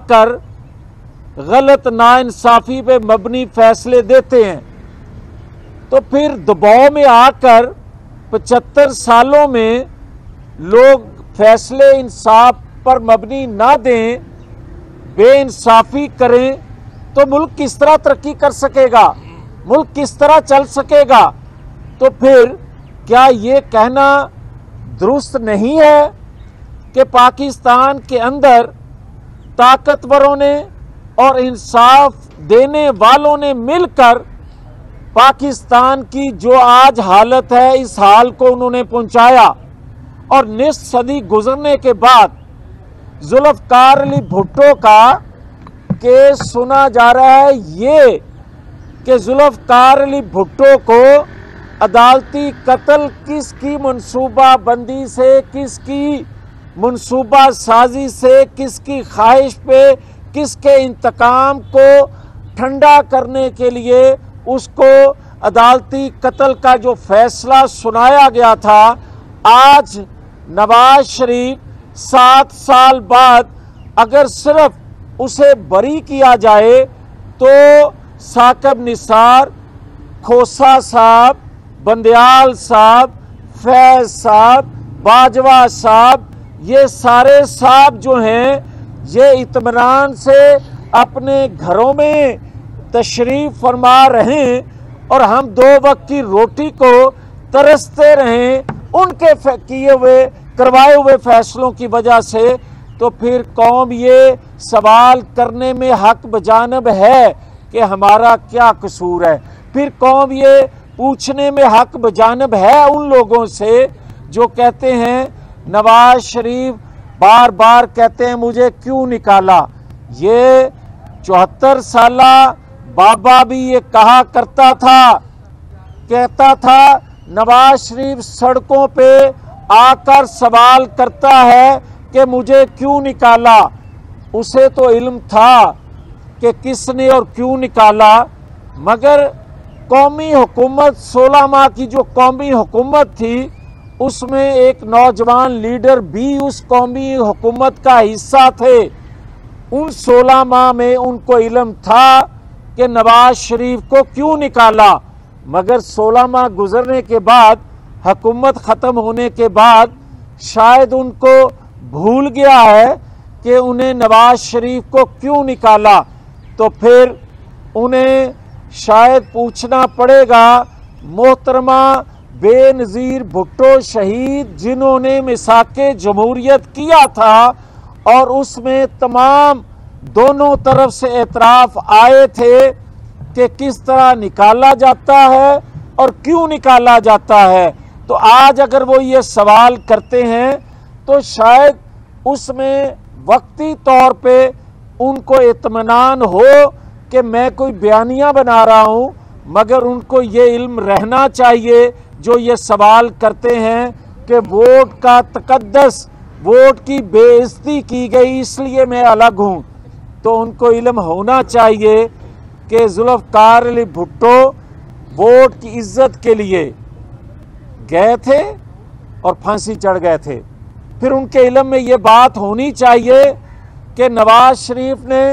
کر غلط ناانصافی پہ مبنی فیصلے دیتے ہیں، تو پھر دباؤ میں آ کر 75 سالوں میں لوگ فیصلے انصاف پر مبنی نہ دیں، بے انصافی کریں، تو ملک کس طرح ترقی کر سکے گا؟ ملک کس طرح چل سکے گا؟ تو پھر کیا یہ کہنا درست نہیں ہے کہ پاکستان کے اندر طاقتوروں نے اور انصاف دینے والوں نے مل کر پاکستان کی جو آج حالت ہے اس حال کو انہوں نے پہنچایا، اور نصف صدی گزرنے کے بعد ذوالفقار علی بھٹو کا کیس سنا جا رہا ہے یہ کہ ذوالفقار علی بھٹو کو عدالتی قتل کس کی منصوبہ بندی سے، کس کی منصوبہ سازی سے، کس کی خواہش پہ، کس کے انتقام کو ٹھنڈا کرنے کے لیے اس کو عدالتی قتل کا جو فیصلہ سنایا گیا تھا، آج نواز شریف 7 سال بعد اگر صرف اسے بری کیا جائے تو ثاقب نثار، کھوسہ صاحب، بندیال صاحب، فیض صاحب، باجوہ صاحب، یہ سارے صاحب جو ہیں یہ اطمینان سے اپنے گھروں میں تشریف فرما رہیں اور ہم 2 وقت کی روٹی کو ترستے رہیں ان کے کروائے ہوئے فیصلوں کی وجہ سے، تو پھر قوم یہ سوال کرنے میں حق بجانب ہے کہ ہمارا کیا قصور ہے؟ پھر قوم یہ پوچھنے میں حق بجانب ہے ان لوگوں سے جو کہتے ہیں نواز شریف بار بار کہتے ہیں مجھے کیوں نکالا؟ یہ 74 سالہ بابا بھی یہ کہا کرتا تھا، کہتا تھا نواز شریف سڑکوں پہ آ کر سوال کرتا ہے کہ مجھے کیوں نکالا۔ اسے تو علم تھا کہ کس نے اور کیوں نکالا، مگر قومی حکومت 16 ماہ کی جو قومی حکومت تھی اس میں ایک نوجوان لیڈر بھی اس قومی حکومت کا حصہ تھے۔ ان 16 ماہ میں ان کو علم تھا کہ نواز شریف کو کیوں نکالا، مگر 16 ماہ گزرنے کے بعد، حکومت ختم ہونے کے بعد شاید ان کو بھول گیا ہے کہ انہیں نواز شریف کو کیوں نکالا، تو پھر انہیں شاید پوچھنا پڑے گا محترمہ بے نظیر بھٹو شہید جنہوں نے میثاق جمہوریت کیا تھا اور اس میں تمام دونوں طرف سے اعتراف آئے تھے کہ کس طرح نکالا جاتا ہے اور کیوں نکالا جاتا ہے، تو آج اگر وہ یہ سوال کرتے ہیں تو شاید اس میں وقتی طور پہ ان کو اطمینان ہو کہ میں کوئی بیانیہ بنا رہا ہوں، مگر ان کو یہ علم رہنا چاہیے جو یہ سوال کرتے ہیں کہ ووٹ کا تقدس، ووٹ کی بے عزتی کی گئی اس لیے میں الگ ہوں، تو ان کو علم ہونا چاہیے کہ ذوالفقار علی بھٹو ووٹ کی عزت کے لیے گئے تھے اور پھانسی چڑھ گئے تھے۔ پھر ان کے علم میں یہ بات ہونی چاہیے کہ نواز شریف نے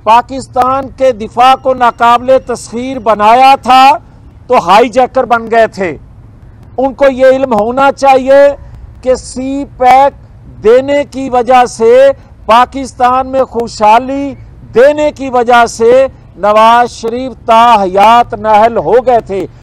پاکستان کے دفاع کو ناقابل تسخیر بنایا تھا تو ہائی جیکر بن گئے تھے۔ ان کو یہ علم ہونا چاہیے کہ سی پیک دینے کی وجہ سے، پاکستان میں خوشحالی دینے کی وجہ سے نواز شریف تا حیات نااہل ہو گئے تھے۔